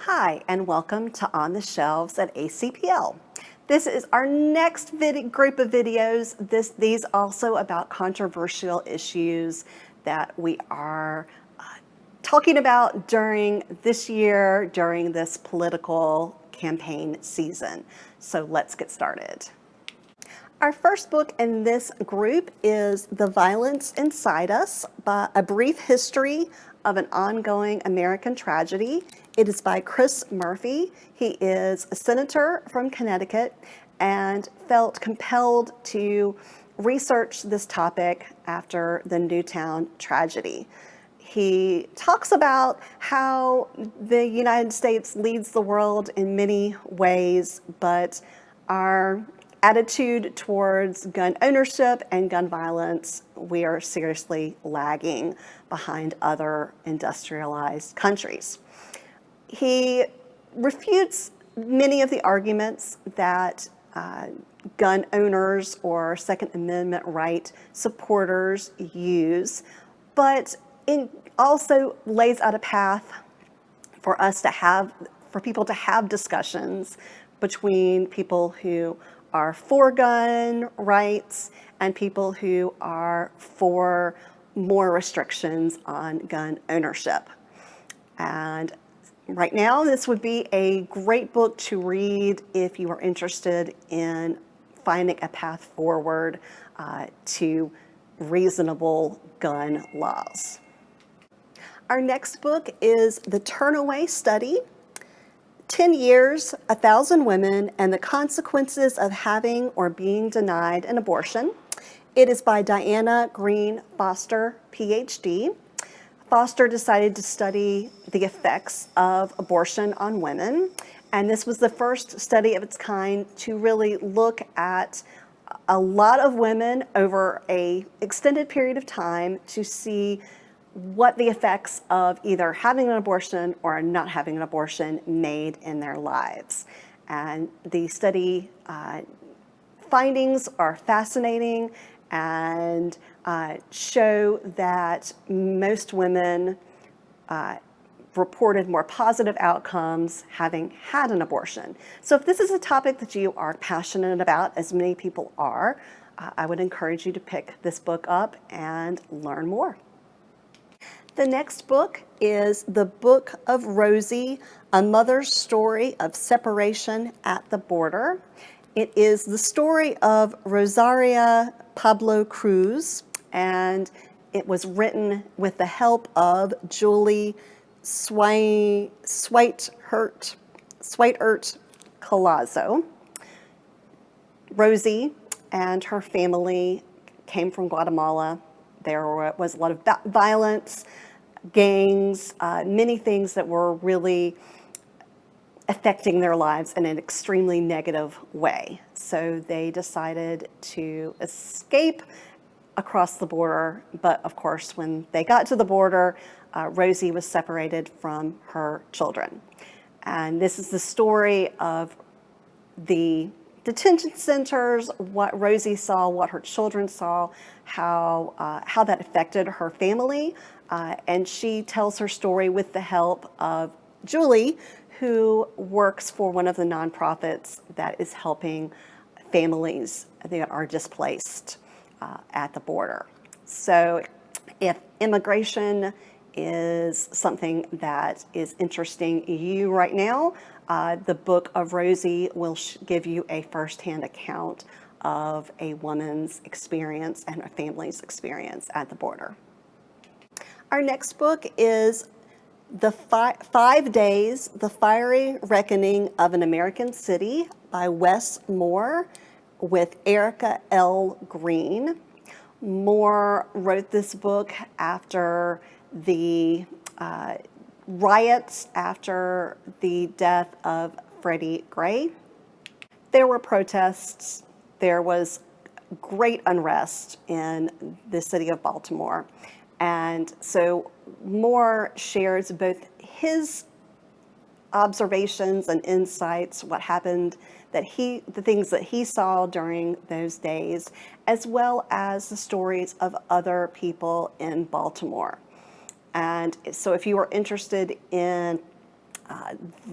Hi, and welcome to On the Shelves at ACPL. This is our next group of videos. These also about controversial issues that we are talking about during this year, during this political campaign season. So let's get started. Our first book in this group is The Violence Inside Us, A Brief History of an Ongoing American Tragedy. It is by Chris Murphy. He is a senator from Connecticut and felt compelled to research this topic after the Newtown tragedy. He talks about how the United States leads the world in many ways, but our attitude towards gun ownership and gun violence, we are seriously lagging behind other industrialized countries. He refutes many of the arguments that gun owners or Second Amendment right supporters use, but it also lays out a path for people to have discussions between people who are for gun rights and people who are for more restrictions on gun ownership. And right now, this would be a great book to read if you are interested in finding a path forward to reasonable gun laws. Our next book is The Turnaway Study, 10 Years, 1,000 Women, and the Consequences of Having or Being Denied an Abortion. It is by Diana Greene Foster, PhD. Foster decided to study the effects of abortion on women, and this was the first study of its kind to really look at a lot of women over an extended period of time to see what the effects of either having an abortion or not having an abortion made in their lives. And the study findings are fascinating and show that most women reported more positive outcomes having had an abortion. So if this is a topic that you are passionate about, as many people are, I would encourage you to pick this book up and learn more. The next book is The Book of Rosie, A Mother's Story of Separation at the Border. It is the story of Rosayra Pablo Cruz, and it was written with the help of Julie Swigert Colazo. Rosy and her family came from Guatemala. There was a lot of violence, gangs, many things that were really affecting their lives in an extremely negative way. So they decided to escape across the border, but of course when they got to the border, Rosy was separated from her children. And this is the story of the detention centers, what Rosy saw, what her children saw, how that affected her family. And she tells her story with the help of Julie, who works for one of the nonprofits that is helping families that are displaced at the border. So if immigration is something that is interesting you right now, the Book of Rosie will give you a firsthand account of a woman's experience and a family's experience at the border. Our next book is The 5 Days, The Fiery Reckoning of an American City by Wes Moore with Erica L. Greene. Moore wrote this book after the riots after the death of Freddie Gray. There were protests. There was great unrest in the city of Baltimore. And so Moore shares both his observations and insights, what happened, the things that he saw during those days, as well as the stories of other people in Baltimore. And so if you are interested in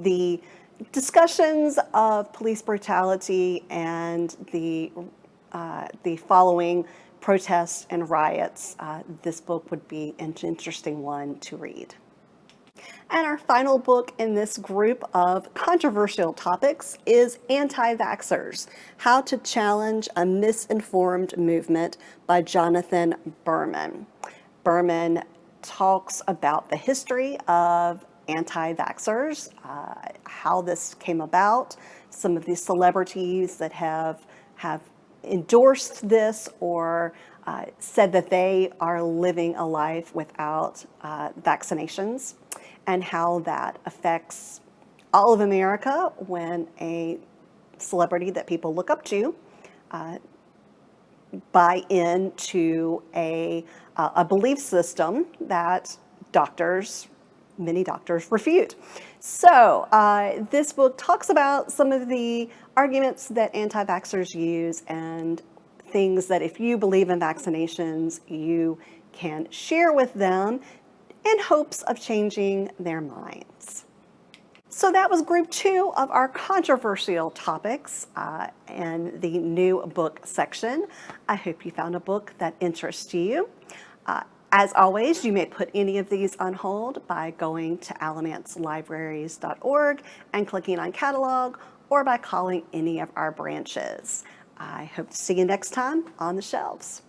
the discussions of police brutality and the following protests and riots, this book would be an interesting one to read. And our final book in this group of controversial topics is Anti-Vaxxers, How to Challenge a Misinformed Movement by Jonathan Berman. Berman talks about the history of anti-vaxxers, how this came about, some of the celebrities that have endorsed this or said that they are living a life without vaccinations, and how that affects all of America when a celebrity that people look up to buy into a belief system that many doctors refute. So this book talks about some of the arguments that anti-vaxxers use and things that if you believe in vaccinations, you can share with them in hopes of changing their minds. So that was group 2 of our controversial topics and the new book section. I hope you found a book that interests you. As always, you may put any of these on hold by going to alamantslibraries.org and clicking on catalog, or by calling any of our branches. I hope to see you next time on the shelves.